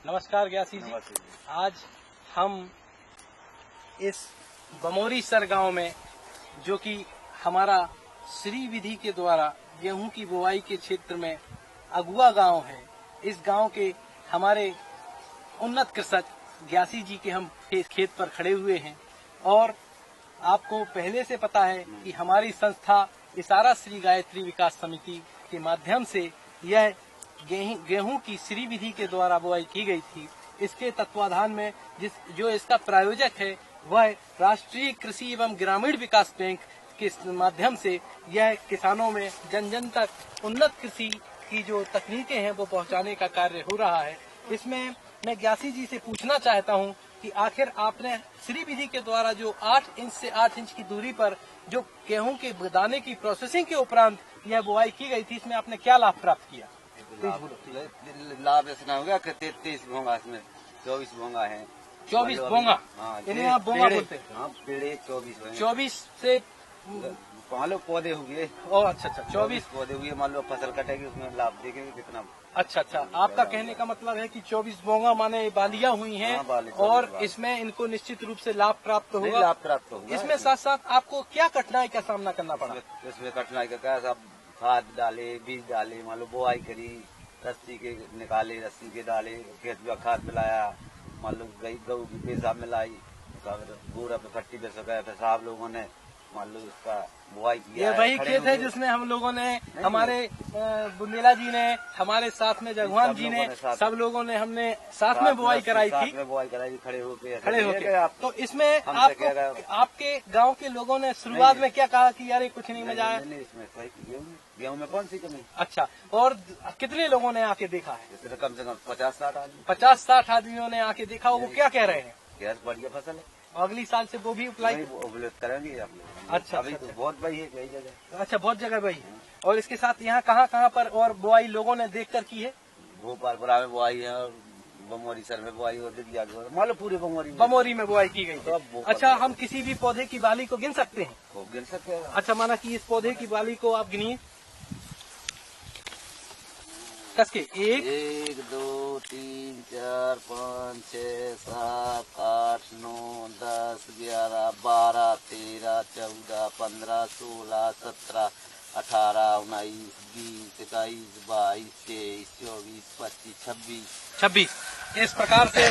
नमस्कार ग्यासी जी। आज हम इस बमोरी सर गांव में, जो कि हमारा श्री विधि के द्वारा गेहूं की बुवाई के क्षेत्र में अगुआ गांव है, इस गांव के हमारे उन्नत कृषक ग्यासी जी के हम खेत पर खड़े हुए हैं। और आपको पहले से पता है कि हमारी संस्था इशारा श्री गायत्री विकास समिति के माध्यम से यह गेहूं की श्री विधि के द्वारा बुआई की गई थी। इसके तत्वाधान में जो इसका प्रायोजक है वह राष्ट्रीय कृषि एवं ग्रामीण विकास बैंक के माध्यम से यह किसानों में जन जन तक उन्नत कृषि की जो तकनीकें हैं वो पहुंचाने का कार्य हो रहा है। इसमें मैं ग्यासी जी से पूछना चाहता हूं कि आखिर आपने श्री विधि के द्वारा जो 8 इंच से 8 इंच की दूरी पर जो गेहूं के दाने की प्रोसेसिंग के उपरांत यह बुआई की गई थी, इसमें आपने क्या लाभ प्राप्त किया? लाभ इतना हो गया कि 33 भोंगा, इसमें 24 भोंगा है। 24 भोंगा, इन्हें आप भोंगा बोलते हैं? हाँ, पेड़े 24 24 से मान लो पौधे हुए। अच्छा, 24 पौधे हुए, मान लो फसल कटेगी उसमें लाभ देखेंगे कितना। अच्छा, आपका कहने का मतलब है कि 24 बोंगा माने बालियां हुई हैं। हाँ, और इसमें इनको निश्चित रूप से लाभ प्राप्त होगा। लाभ प्राप्त होगा। इसमें साथ साथ आपको क्या कठिनाई का सामना करना पड़ा? इसमें कठिनाई का क्या, सब खाद डाले, बीज डाले, मान लो बुआई करी, रस्सी के निकाले, रस्सी के डाले, खेत में खाद मिलाया, मान लो गऊ की पेशाब मिलाई, गोरा पे पट्टी पे सकाया, पेशाब लोगों ने मान लो इसका बुआई किया। ये वही खेत है जिसमें हम लोगों ने, हमारे बुंदेला जी ने, हमारे साथ में जगवान जी ने, सब लोगों ने हमने साथ में बुआई कराई थी। खड़े होके। तो इसमें आपके गांव के लोगों ने शुरुआत में क्या कहा कि यार ये कुछ नहीं मजा आया? इसमें गेहूं में कौन सी कमी। अच्छा, और कितने लोगों ने आके देखा है? कम से कम 50-60 आदमी। 50-60 आदमियों ने आके देखा। वो क्या कह रहे हैं? गैस बढ़िया फसल है, अगली साल से वो भी अप्लाई करेंगे आप लोग। अच्छा, अभी तो बहुत बही है कई जगह। अच्छा, बहुत जगह बही है। और इसके साथ यहाँ कहाँ पर और बुआई लोगों ने देखकर की है? भोपालपुरा में बुआई है, और बमोरी सर में बुआई, और मान लो पूरे बमोरी में बुआई की गई है। अच्छा, हम किसी भी पौधे की बाली को गिन सकते हैं? गिन सकते हैं। अच्छा, माना कि इस पौधे की बाली को आप गिनिए कस के। 1 2 3 4 5 6 7 8 9 10 11 12 13 14 15 16 17 18 19 20 21 22 23 24 25 26 इस प्रकार से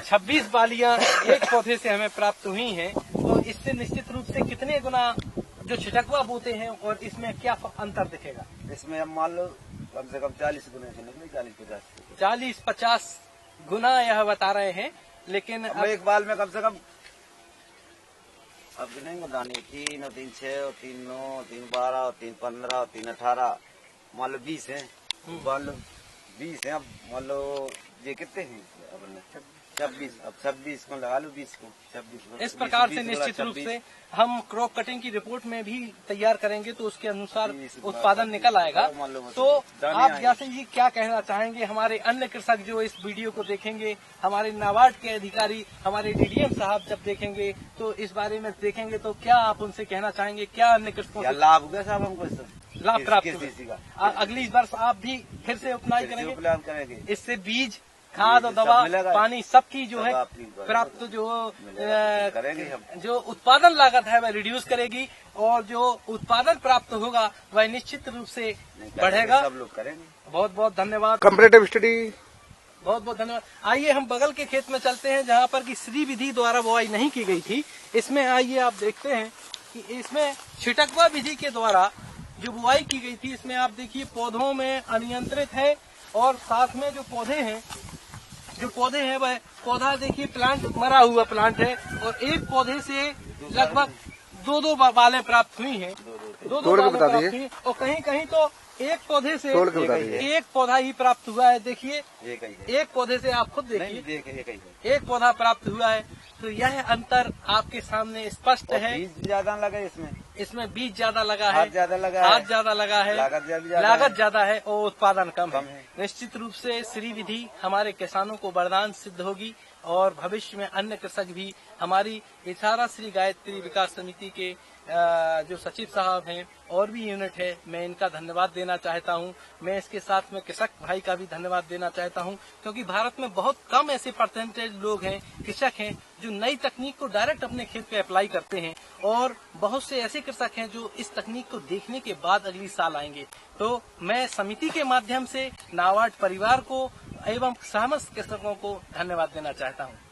26 बालियां एक पौधे से हमें प्राप्त हुई हैं। तो इससे निश्चित रूप से कितने गुना जो छिटकवा बोते हैं और इसमें क्या अंतर दिखेगा? इसमें हम मान लो कम से कम 40 गुना से निकले, 40-50 गुना यह बता रहे हैं। लेकिन अब एक बाल में कम से कम अब गिनेंगे दाने 3 और 3 6 और 3 9 और 3 12 और 3 15 और 3 18, मान लो 20 है। मान लो 20 है। अब मान लो ये कितने हैं? 26। अब 26 को लगा लो, 20 को 26। इस प्रकार से निश्चित रूप से हम क्रॉप कटिंग की रिपोर्ट में भी तैयार करेंगे तो उसके अनुसार उत्पादन निकल आएगा। तो आप ग्यासी जी क्या कहना चाहेंगे? हमारे अन्य कृषक जो इस वीडियो को देखेंगे, हमारे नाबार्ड के अधिकारी, हमारे डीडीएम साहब जब देखेंगे तो इस बारे में देखेंगे, तो क्या आप उनसे कहना चाहेंगे? क्या अन्य कृषकों को लाभ होगा साहब? हमको लाभ प्राप्त होगा। अगली वर्ष आप भी फिर से उपनाई करेंगे? इससे बीज, खाद और दवा, पानी सबकी जो है प्राप्त करेंगे हम। जो उत्पादन लागत है वह रिड्यूस करेगी, और जो उत्पादन प्राप्त होगा वह निश्चित रूप से बढ़ेगा। सब लोग करेंगे। बहुत बहुत धन्यवाद। कंपैरेटिव स्टडी, बहुत बहुत धन्यवाद। आइए हम बगल के खेत में चलते हैं जहाँ पर की श्री विधि द्वारा बुआई नहीं की गई थी। इसमें आइए आप देखते हैं कि इसमें छिटकवा विधि के द्वारा जो बुआई की गई थी, इसमें आप देखिए पौधों में अनियंत्रित है, और साथ में जो पौधे हैं वह पौधा देखिए प्लांट मरा हुआ प्लांट है, और एक पौधे से लगभग 2 बालें प्राप्त हुई हैं। 2 बालें प्राप्त हुई हैं, और कहीं कहीं तो एक पौधे से एक पौधा ही प्राप्त हुआ है। देखिए एक पौधे से आप खुद देखिए एक पौधा प्राप्त हुआ है। तो यह अंतर आपके सामने स्पष्ट है। बीज ज्यादा लगे इसमें, इसमें बीज ज्यादा लगा है, हाथ ज्यादा लगा हाथ है, ज्यादा लगा है, लागत ज्यादा है और उत्पादन कम कम है। है। निश्चित रूप से श्री विधि हमारे किसानों को वरदान सिद्ध होगी और भविष्य में अन्य कृषक भी हमारी इशारा श्री गायत्री विकास समिति के जो सचिव साहब हैं और भी यूनिट है, मैं इनका धन्यवाद देना चाहता हूं। मैं इसके साथ में कृषक भाई का भी धन्यवाद देना चाहता हूं, क्योंकि भारत में बहुत कम ऐसे परसेंटेज लोग हैं, कृषक हैं, जो नई तकनीक को डायरेक्ट अपने खेत पे अप्लाई करते हैं और बहुत से ऐसे कृषक हैं जो इस तकनीक को देखने के बाद अगली साल आएंगे। तो मैं समिति के माध्यम से नाबार्ड परिवार को एवं समस्त कृषकों को धन्यवाद देना चाहता हूं।